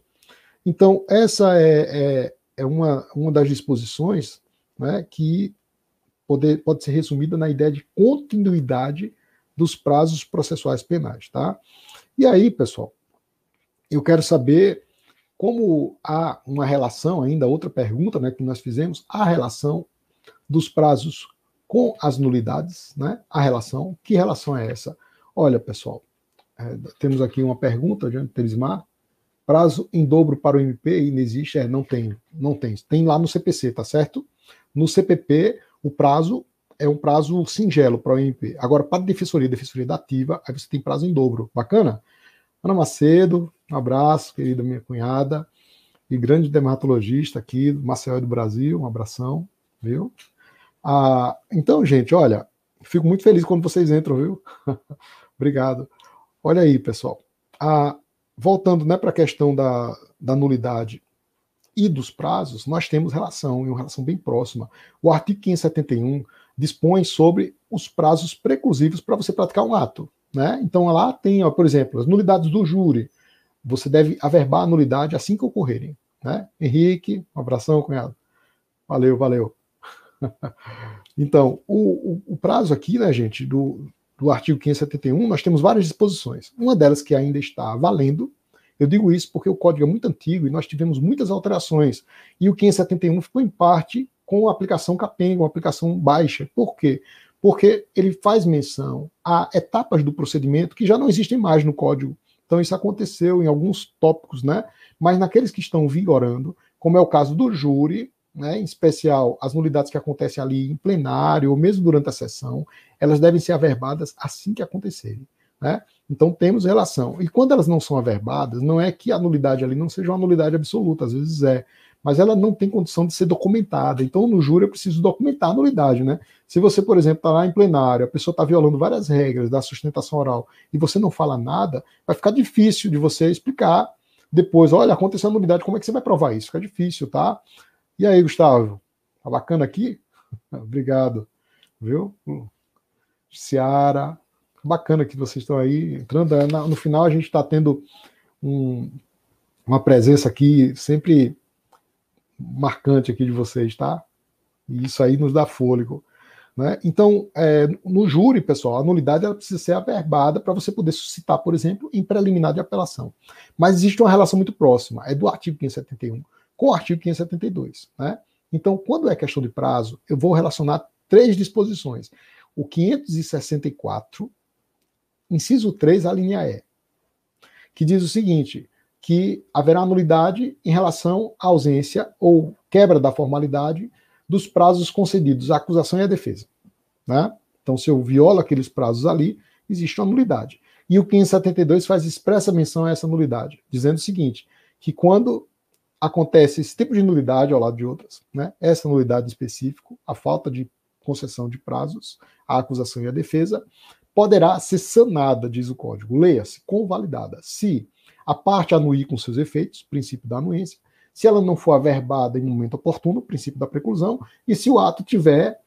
Então, essa é uma das disposições, né, que pode ser resumida na ideia de continuidade dos prazos processuais penais, tá? E aí, pessoal, eu quero saber como há uma relação, ainda outra pergunta, né, que nós fizemos, a relação dos prazos com as nulidades, né? Que relação é essa? Olha, pessoal, temos aqui uma pergunta de Teresmar. Prazo em dobro para o MP não existe? Não tem. Tem lá no CPC, tá certo? No CPP, o prazo é um prazo singelo para o MP. Agora, para a defensoria dativa, aí você tem prazo em dobro. Bacana? Ana Macedo, um abraço, querida minha cunhada, e grande dermatologista aqui, do Maceió do Brasil, um abração, viu? Então, gente, olha, fico muito feliz quando vocês entram, viu? Obrigado. Olha aí, pessoal. Voltando, né, para a questão da nulidade e dos prazos, nós temos relação, e uma relação bem próxima. O artigo 571 dispõe sobre os prazos preclusivos para você praticar um ato. Né? Então, lá tem, ó, por exemplo, as nulidades do júri. Você deve averbar a nulidade assim que ocorrerem. Né? Henrique, um abração, cunhado. Valeu, valeu. Então, o prazo aqui, né, gente, do artigo 571, nós temos várias disposições. Uma delas que ainda está valendo. Eu digo isso porque o código é muito antigo e nós tivemos muitas alterações. E o 571 ficou em parte com a aplicação capenga, uma aplicação baixa. Por quê? Porque ele faz menção a etapas do procedimento que já não existem mais no código. Então isso aconteceu em alguns tópicos, né? Mas naqueles que estão vigorando, como é o caso do júri, né, em especial as nulidades que acontecem ali em plenário ou mesmo durante a sessão, elas devem ser averbadas assim que acontecerem. Né? Então temos relação. E quando elas não são averbadas, não é que a nulidade ali não seja uma nulidade absoluta, às vezes é, mas ela não tem condição de ser documentada. Então no júri eu preciso documentar a nulidade. Né? Se você, por exemplo, está lá em plenário, a pessoa está violando várias regras da sustentação oral e você não fala nada, vai ficar difícil de você explicar depois, olha, aconteceu a nulidade, como é que você vai provar isso? Fica difícil, tá? E aí, Gustavo? Tá bacana aqui? Obrigado. Viu? Ciara, bacana que vocês estão aí entrando. No final, a gente está tendo uma presença aqui sempre marcante aqui de vocês, tá? E isso aí nos dá fôlego. Né? Então, no júri, pessoal, a nulidade ela precisa ser averbada para você poder suscitar, por exemplo, em preliminar de apelação. Mas existe uma relação muito próxima, é do artigo 571 com o artigo 572. Né? Então, quando é questão de prazo, eu vou relacionar 3 disposições. O 564, inciso 3, a linha E, que diz o seguinte, que haverá nulidade em relação à ausência ou quebra da formalidade dos prazos concedidos à acusação e à defesa. Né? Então, se eu violo aqueles prazos ali, existe uma nulidade. E o 572 faz expressa menção a essa nulidade, dizendo o seguinte, que quando acontece esse tipo de nulidade ao lado de outras, né? Essa nulidade específica, a falta de concessão de prazos à acusação e à defesa, poderá ser sanada, diz o Código, leia-se, convalidada, se a parte anuir com seus efeitos, princípio da anuência, se ela não for averbada em momento oportuno, princípio da preclusão, e se o ato tiver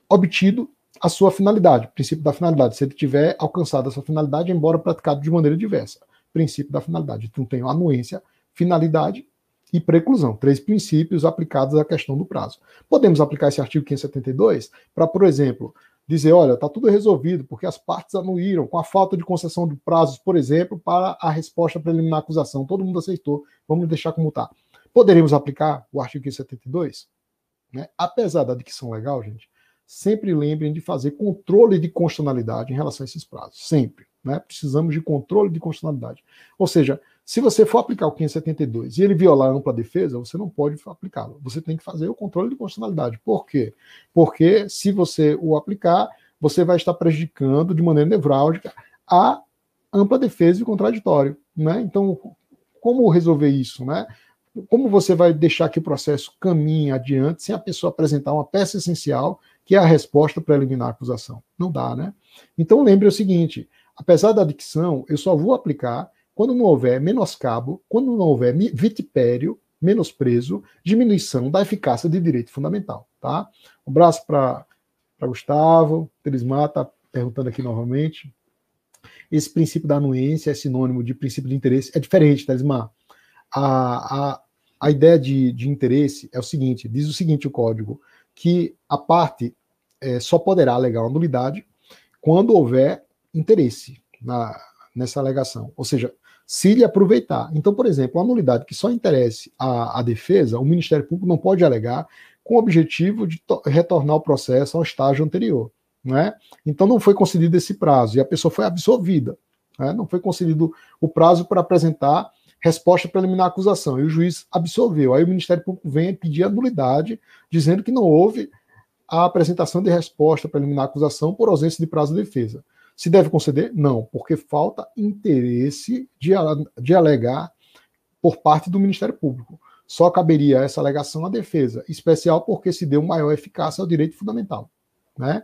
obtido a sua finalidade, princípio da finalidade, se ele tiver alcançado a sua finalidade, embora praticado de maneira diversa, princípio da finalidade. Então tem a anuência, finalidade e preclusão, 3 princípios aplicados à questão do prazo. Podemos aplicar esse artigo 572 para, por exemplo, dizer, olha, está tudo resolvido porque as partes anuíram com a falta de concessão de prazos, por exemplo, para a resposta preliminar à acusação. Todo mundo aceitou, vamos deixar como está. Poderemos aplicar o artigo 572? Né? Apesar da dicção legal, gente, sempre lembrem de fazer controle de constitucionalidade em relação a esses prazos. Sempre. Né? Precisamos de controle de constitucionalidade. Ou seja, se você for aplicar o 572 e ele violar a ampla defesa, você não pode aplicá-lo. Você tem que fazer o controle de constitucionalidade. Por quê? Porque se você o aplicar, você vai estar prejudicando de maneira nevrálgica a ampla defesa e o contraditório. Né? Então, como resolver isso? Né? Como você vai deixar que o processo caminhe adiante sem a pessoa apresentar uma peça essencial, que é a resposta preliminar à acusação? Não dá, né? Então lembre o seguinte, apesar da dicção, eu só vou aplicar quando não houver menoscabo, quando não houver vitipério, menosprezo, diminuição da eficácia de direito fundamental. Tá? Um abraço para Gustavo, Teresmar está perguntando aqui novamente. Esse princípio da anuência é sinônimo de princípio de interesse, é diferente, Teresmar. A ideia de interesse é o seguinte, diz o seguinte o código, que a parte só poderá alegar uma nulidade quando houver interesse nessa alegação. Ou seja, se lhe aproveitar. Então, por exemplo, uma nulidade que só interesse à defesa, o Ministério Público não pode alegar com o objetivo de retornar o processo ao estágio anterior. Né? Então, não foi concedido esse prazo e a pessoa foi absolvida. Né? Não foi concedido o prazo para apresentar resposta preliminar à acusação, e o juiz absolveu. Aí o Ministério Público vem pedir a nulidade, dizendo que não houve a apresentação de resposta preliminar à acusação por ausência de prazo de defesa. Se deve conceder? Não, porque falta interesse de alegar por parte do Ministério Público. Só caberia essa alegação à defesa, especial porque se deu maior eficácia ao direito fundamental. Né?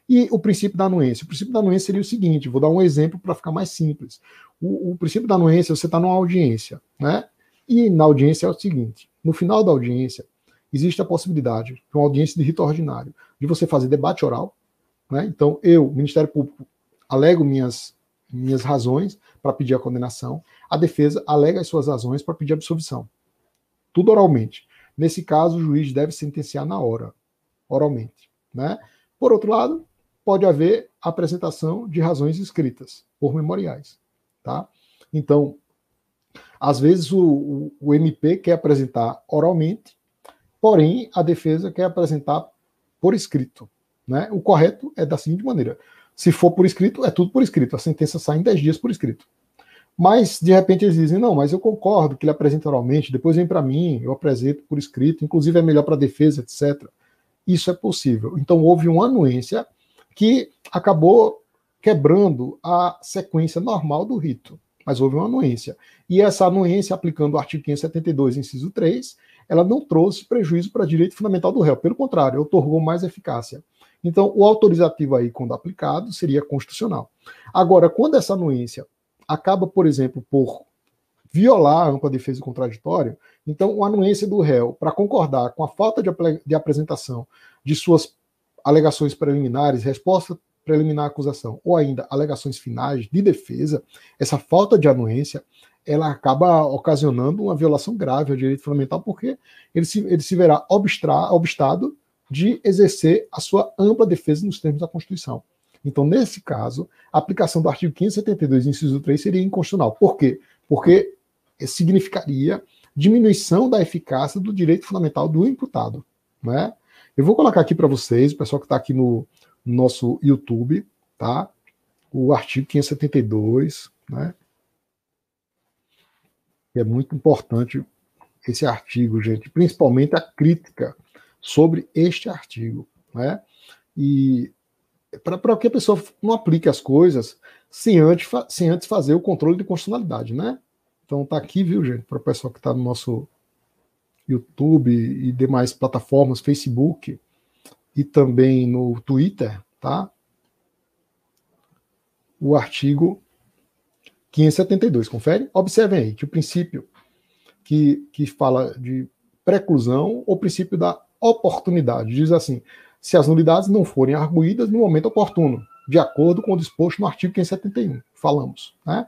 E o princípio da anuência? O princípio da anuência seria o seguinte, vou dar um exemplo para ficar mais simples. O princípio da anuência, você está numa audiência, né? E na audiência é o seguinte, no final da audiência, existe a possibilidade, de uma audiência de rito ordinário, de você fazer debate oral, né? Então, eu, Ministério Público, alego minhas razões para pedir a condenação, a defesa alega as suas razões para pedir a absolvição. Tudo oralmente. Nesse caso, o juiz deve sentenciar na hora, oralmente, né? Por outro lado, pode haver apresentação de razões escritas, por memoriais, tá? Então, às vezes o MP quer apresentar oralmente, porém a defesa quer apresentar por escrito, né? O correto é da seguinte maneira: se for por escrito, é tudo por escrito, a sentença sai em 10 dias por escrito. Mas, de repente, eles dizem, não, mas eu concordo que ele apresenta oralmente, depois vem para mim, eu apresento por escrito, inclusive é melhor para a defesa, etc. Isso é possível. Então, houve uma anuência que acabou quebrando a sequência normal do rito, mas houve uma anuência. E essa anuência, aplicando o artigo 572, inciso 3, ela não trouxe prejuízo para direito fundamental do réu, pelo contrário, otorgou mais eficácia. Então, o autorizativo aí, quando aplicado, seria constitucional. Agora, quando essa anuência acaba, por exemplo, por violar a ampla defesa contraditória, então, a anuência do réu, para concordar com a falta de apresentação de suas alegações preliminares, resposta preliminar à acusação, ou ainda alegações finais de defesa, essa falta de anuência, ela acaba ocasionando uma violação grave ao direito fundamental, porque ele se verá obstado de exercer a sua ampla defesa nos termos da Constituição. Então, nesse caso, a aplicação do artigo 572, inciso 3, seria inconstitucional. Por quê? Porque significaria diminuição da eficácia do direito fundamental do imputado, né? Eu vou colocar aqui para vocês, o pessoal que está aqui no nosso YouTube, tá? O artigo 572, né? É muito importante esse artigo, gente, principalmente a crítica sobre este artigo, né? E para que a pessoa não aplique as coisas sem antes fazer o controle de constitucionalidade, né? Então tá aqui, viu, gente, para o pessoal que está no nosso YouTube e demais plataformas, Facebook e também no Twitter, tá? O artigo 572, confere? Observem aí que o princípio que fala de preclusão, o princípio da oportunidade, diz assim: se as nulidades não forem arguídas no momento oportuno, de acordo com o disposto no artigo 571, falamos, né?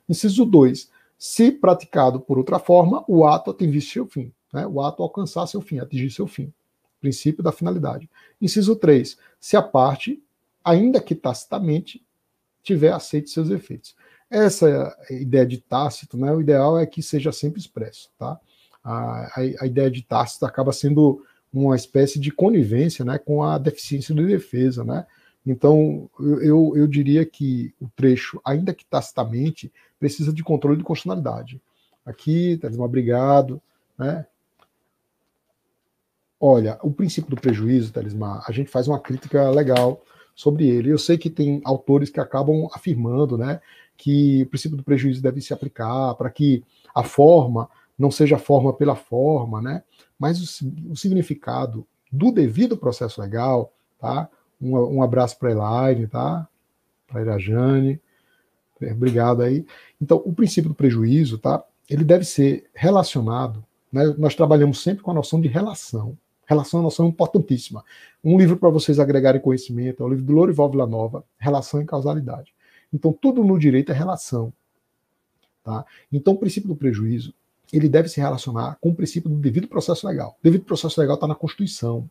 Inciso 2, se praticado por outra forma, o ato atingir seu fim, né? O ato alcançar seu fim, atingir seu fim. Princípio da finalidade. Inciso 3, se a parte, ainda que tacitamente, tiver aceito seus efeitos. Essa ideia de tácito, né? O ideal é que seja sempre expresso, tá? A ideia de tácito acaba sendo uma espécie de conivência, né, com a deficiência de defesa, né? Então, eu diria que o trecho, ainda que tacitamente, precisa de controle de constitucionalidade. Aqui, Talismã, obrigado, né? Olha, o princípio do prejuízo, Talismã, a gente faz uma crítica legal sobre ele. Eu sei que tem autores que acabam afirmando, né, que o princípio do prejuízo deve se aplicar para que a forma não seja a forma pela forma, né? Mas o significado do devido processo legal, tá? Um abraço para a Elaine, tá? Para a Irajane, obrigado aí. Então, o princípio do prejuízo, tá? Ele deve ser relacionado, né? Nós trabalhamos sempre com a noção de relação. Relação é uma noção importantíssima. Um livro para vocês agregarem conhecimento é o livro do Lorival Villanova, Relação e Causalidade. Então, tudo no direito é relação, tá? Então, o princípio do prejuízo, ele deve se relacionar com o princípio do devido processo legal. O devido processo legal está na Constituição.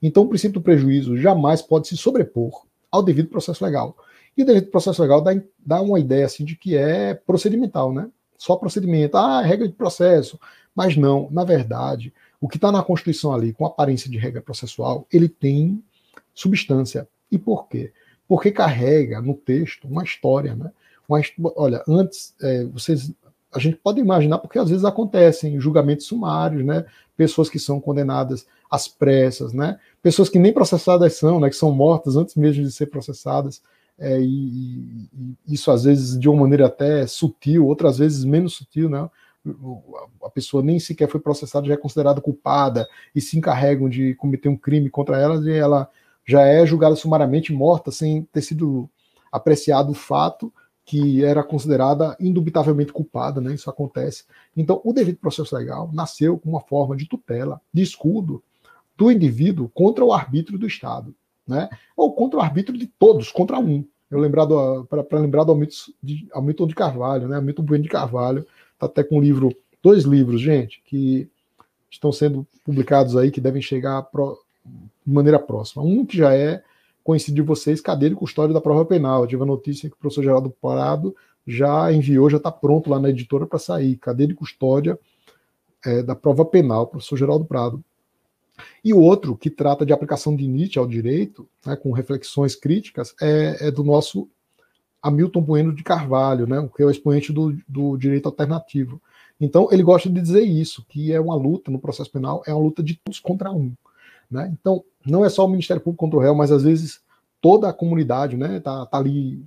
Então, o princípio do prejuízo jamais pode se sobrepor ao devido processo legal. E o devido processo legal dá uma ideia assim de que é procedimental, né? Só procedimento, regra de processo. Mas não, na verdade, o que está na Constituição ali, com aparência de regra processual, ele tem substância. E por quê? Porque carrega no texto uma história, né? Olha, antes, a gente pode imaginar, porque às vezes acontecem julgamentos sumários, né? Pessoas que são condenadas às pressas, né? Pessoas que nem processadas são, né? Que são mortas antes mesmo de ser processadas, e isso às vezes de uma maneira até sutil, outras vezes menos sutil, né? A pessoa nem sequer foi processada, já é considerada culpada e se encarregam de cometer um crime contra elas e ela já é julgada sumariamente morta sem ter sido apreciado o fato que era considerada indubitavelmente culpada, né? Isso acontece. Então, o devido processo legal nasceu como uma forma de tutela, de escudo do indivíduo contra o arbítrio do Estado, né? Ou contra o arbítrio de todos, contra um. Eu para lembrar do Hamilton de Carvalho, né? Hamilton Bueno de Carvalho, está até com dois livros, gente, que estão sendo publicados aí, que devem chegar de maneira próxima. Um que já é conhecido de vocês, Cadeia de Custódia da Prova Penal. Eu tive a notícia que o professor Geraldo Prado já enviou, já está pronto lá na editora para sair. Cadeia de Custódia da Prova Penal, professor Geraldo Prado. E o outro, que trata de aplicação de Nietzsche ao direito, né, com reflexões críticas, é do nosso Hamilton Bueno de Carvalho, né, que é o expoente do direito alternativo. Então, ele gosta de dizer isso, que é uma luta no processo penal, é uma luta de todos contra um. Né? Então, não é só o Ministério Público contra o réu, mas às vezes toda a comunidade, né, tá ali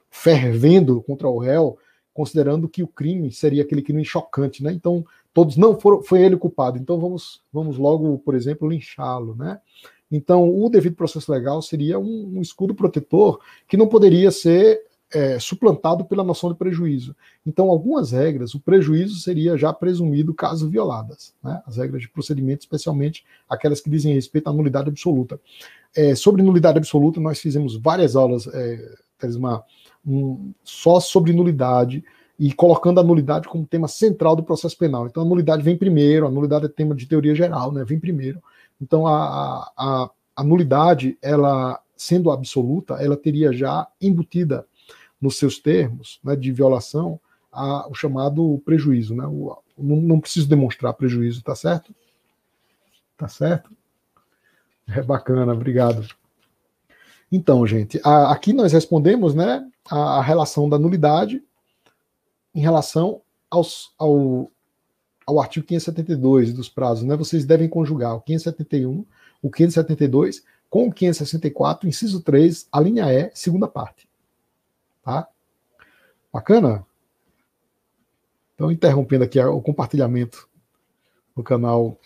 fervendo contra o réu, considerando que o crime seria aquele crime chocante, né? Então, todos não foi ele o culpado, então vamos logo, por exemplo, linchá-lo, né? Então, o devido processo legal seria um escudo protetor que não poderia ser suplantado pela noção de prejuízo. Então, algumas regras, o prejuízo seria já presumido caso violadas, né? As regras de procedimento, especialmente aquelas que dizem respeito à nulidade absoluta. Sobre nulidade absoluta, nós fizemos várias aulas, Teresmar, só sobre nulidade, e colocando a nulidade como tema central do processo penal. Então, a nulidade vem primeiro, a nulidade é tema de teoria geral, né? Vem primeiro. Então, a nulidade, ela, sendo absoluta, ela teria já embutida nos seus termos, né, de violação, o chamado prejuízo. Né? Não preciso demonstrar prejuízo, tá certo? Tá certo? É bacana, obrigado. Então, gente, aqui nós respondemos, né, a relação da nulidade em relação ao artigo 572 dos prazos. Né? Vocês devem conjugar o 571, o 572 com o 564, inciso 3, a linha E, segunda parte. Tá? Bacana? Então, interrompendo aqui o compartilhamento no canal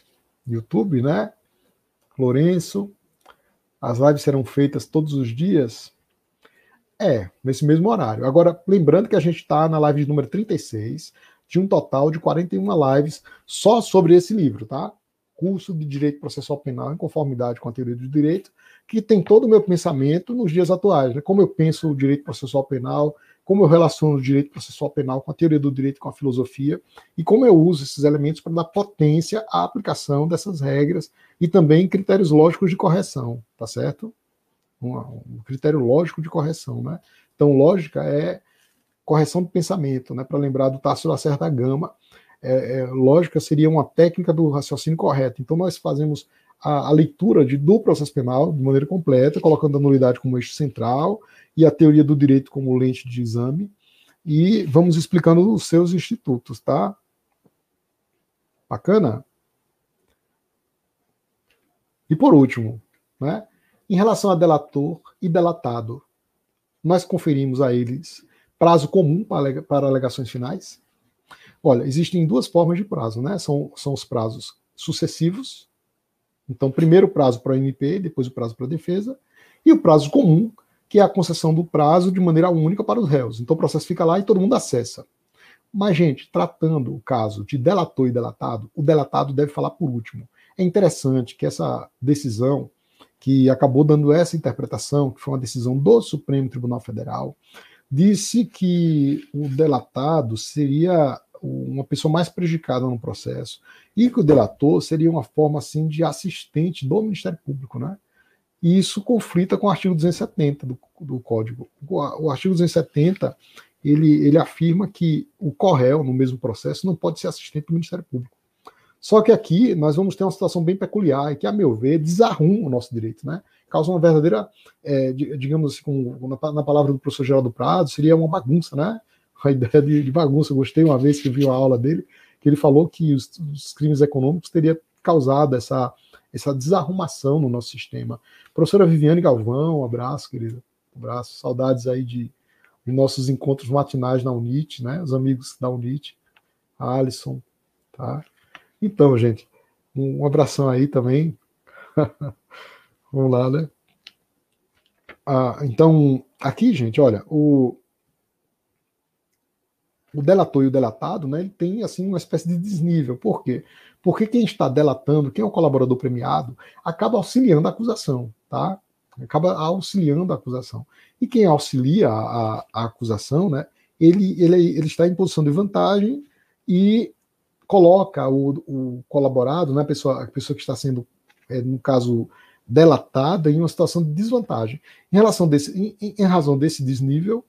YouTube, né? Lourenço, as lives serão feitas todos os dias? Nesse mesmo horário. Agora, lembrando que a gente está na live de número 36, de um total de 41 lives só sobre esse livro, tá? Curso de Direito Processual Penal em Conformidade com a Teoria do Direito, que tem todo o meu pensamento nos dias atuais, né? Como eu penso o direito processual penal, como eu relaciono o direito processual penal com a teoria do direito, com a filosofia, e como eu uso esses elementos para dar potência à aplicação dessas regras e também critérios lógicos de correção, tá certo? Um critério lógico de correção, né? Então, lógica é correção de pensamento, né? Para lembrar do Tasso Lacerda da Gama, lógica seria uma técnica do raciocínio correto. Então, nós fazemos a leitura do processo penal de maneira completa, colocando a nulidade como eixo central e a teoria do direito como lente de exame, e vamos explicando os seus institutos, tá? Bacana? E por último, né? Em relação a delator e delatado, nós conferimos a eles prazo comum para alegações finais? Olha, existem duas formas de prazo, né? São os prazos sucessivos. Então, primeiro o prazo para a MP, depois o prazo para a defesa, e o prazo comum, que é a concessão do prazo de maneira única para os réus. Então, o processo fica lá e todo mundo acessa. Mas, gente, tratando o caso de delator e delatado, o delatado deve falar por último. É interessante que essa decisão, que acabou dando essa interpretação, que foi uma decisão do Supremo Tribunal Federal, disse que o delatado seria uma pessoa mais prejudicada no processo e que o delator seria uma forma assim de assistente do Ministério Público, né? E isso conflita com o artigo 270 do Código. O artigo 270 ele afirma que o corréu, no mesmo processo, não pode ser assistente do Ministério Público. Só que aqui nós vamos ter uma situação bem peculiar e que, a meu ver, desarruma o nosso direito, né? Causa uma verdadeira, digamos assim, na palavra do professor Geraldo Prado, seria uma bagunça, né? A ideia de bagunça. Eu gostei uma vez que eu vi a aula dele, que ele falou que os crimes econômicos teriam causado essa desarrumação no nosso sistema. Professora Viviane Galvão, um abraço, querida. Um abraço, saudades aí de nossos encontros matinais na UNIT, né? Os amigos da UNIT, a Alisson, tá? Então, gente, um abração aí também. Vamos lá, né? Então, aqui, gente, olha, o delator e o delatado, né, ele tem assim uma espécie de desnível. Por quê? Porque quem está delatando, quem é o colaborador premiado, acaba auxiliando a acusação, tá? Acaba auxiliando a acusação. E quem auxilia a acusação, né, ele está em posição de vantagem e coloca o colaborado, né, a pessoa que está sendo, no caso, delatada, em uma situação de desvantagem. Em razão desse desnível,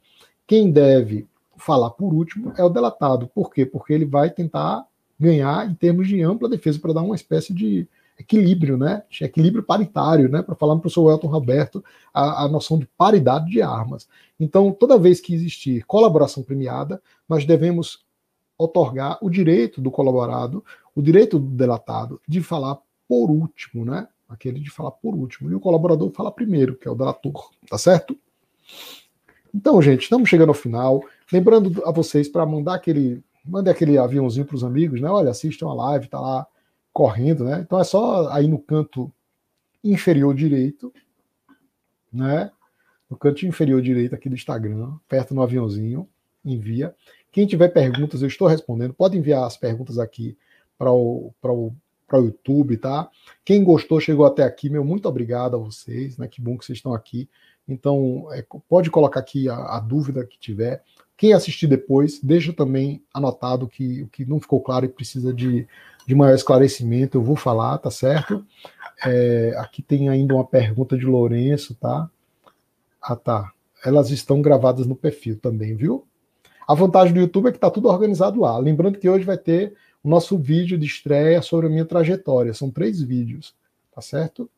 quem deve falar por último é o delatado. Por quê? Porque ele vai tentar ganhar em termos de ampla defesa para dar uma espécie de equilíbrio, né? Equilíbrio paritário, né? Para falar no professor Elton Roberto, a noção de paridade de armas. Então, toda vez que existir colaboração premiada, nós devemos otorgar o direito do colaborado, o direito do delatado de falar por último, né? Aquele de falar por último. E o colaborador fala primeiro, que é o delator, tá certo? Então, gente, estamos chegando ao final. Lembrando a vocês para mande aquele aviãozinho para os amigos, né? Olha, assistam a live, tá lá correndo, né? Então é só aí no canto inferior direito, né? No canto inferior direito aqui do Instagram, perto no aviãozinho, envia. Quem tiver perguntas, eu estou respondendo. Pode enviar as perguntas aqui para o YouTube, tá? Quem gostou, chegou até aqui, meu muito obrigado a vocês, né? Que bom que vocês estão aqui. Então, pode colocar aqui a dúvida que tiver. Quem assistir depois, deixa também anotado que o que não ficou claro e precisa de maior esclarecimento, eu vou falar, tá certo? Aqui tem ainda uma pergunta de Lourenço, tá? Ah, tá. Elas estão gravadas no perfil também, viu? A vantagem do YouTube é que está tudo organizado lá. Lembrando que hoje vai ter o nosso vídeo de estreia sobre a minha trajetória. São 3 vídeos, tá certo?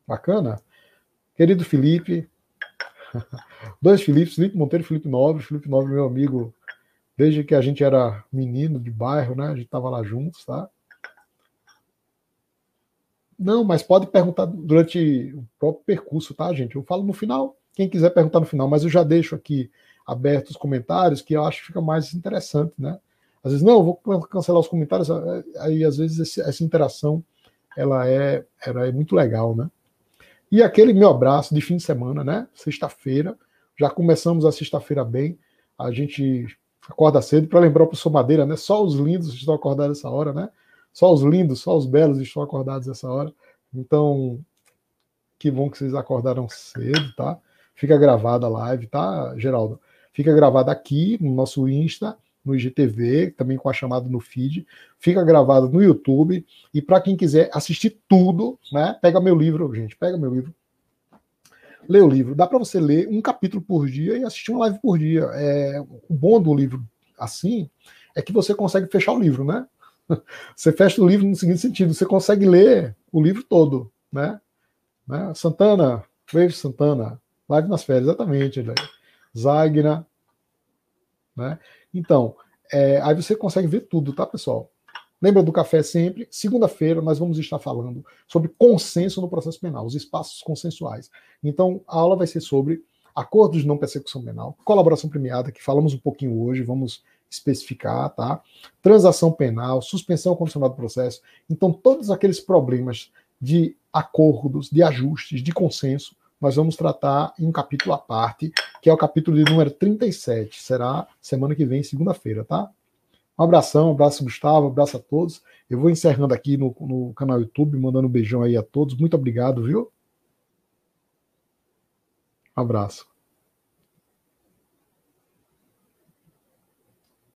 Bacana? Querido Felipe, 2 Filipes, Felipe Monteiro e Felipe Nobre. Felipe Nobre, meu amigo, desde que a gente era menino de bairro, né? A gente estava lá juntos, tá? Não, mas pode perguntar durante o próprio percurso, tá, gente? Eu falo no final, quem quiser perguntar no final, mas eu já deixo aqui abertos os comentários, que eu acho que fica mais interessante, né? Às vezes, não, eu vou cancelar os comentários, aí às vezes essa interação, ela é muito legal, né? E aquele meu abraço de fim de semana, né? Sexta-feira, já começamos a sexta-feira bem, a gente acorda cedo, para lembrar o professor Madeira, né? Só os lindos estão acordados essa hora, né? Só os lindos, só os belos estão acordados essa hora. Então, que bom que vocês acordaram cedo, tá? Fica gravada a live, tá, Geraldo? Fica gravada aqui no nosso Insta, no IGTV, também com a chamada no feed. Fica gravada no YouTube. E para quem quiser assistir tudo, né? Pega meu livro, gente, pega meu livro. Lê o livro. Dá para você ler um capítulo por dia e assistir uma live por dia. O bom do livro assim é que você consegue fechar o livro, né? Você fecha o livro no seguinte sentido, você consegue ler o livro todo, né? Santana, Wave Santana, Live nas Férias, exatamente, Zagna, né? Então, aí você consegue ver tudo, tá, pessoal? Lembra do café sempre? Segunda-feira nós vamos estar falando sobre consenso no processo penal, os espaços consensuais. Então, a aula vai ser sobre acordos de não persecução penal, colaboração premiada, que falamos um pouquinho hoje, vamos especificar, tá? Transação penal, suspensão condicional do processo. Então, todos aqueles problemas de acordos, de ajustes, de consenso, nós vamos tratar em um capítulo à parte, que é o capítulo de número 37. Será semana que vem, segunda-feira, tá? Um abração, um abraço, Gustavo, um abraço a todos. Eu vou encerrando aqui no canal YouTube, mandando um beijão aí a todos. Muito obrigado, viu? Um abraço.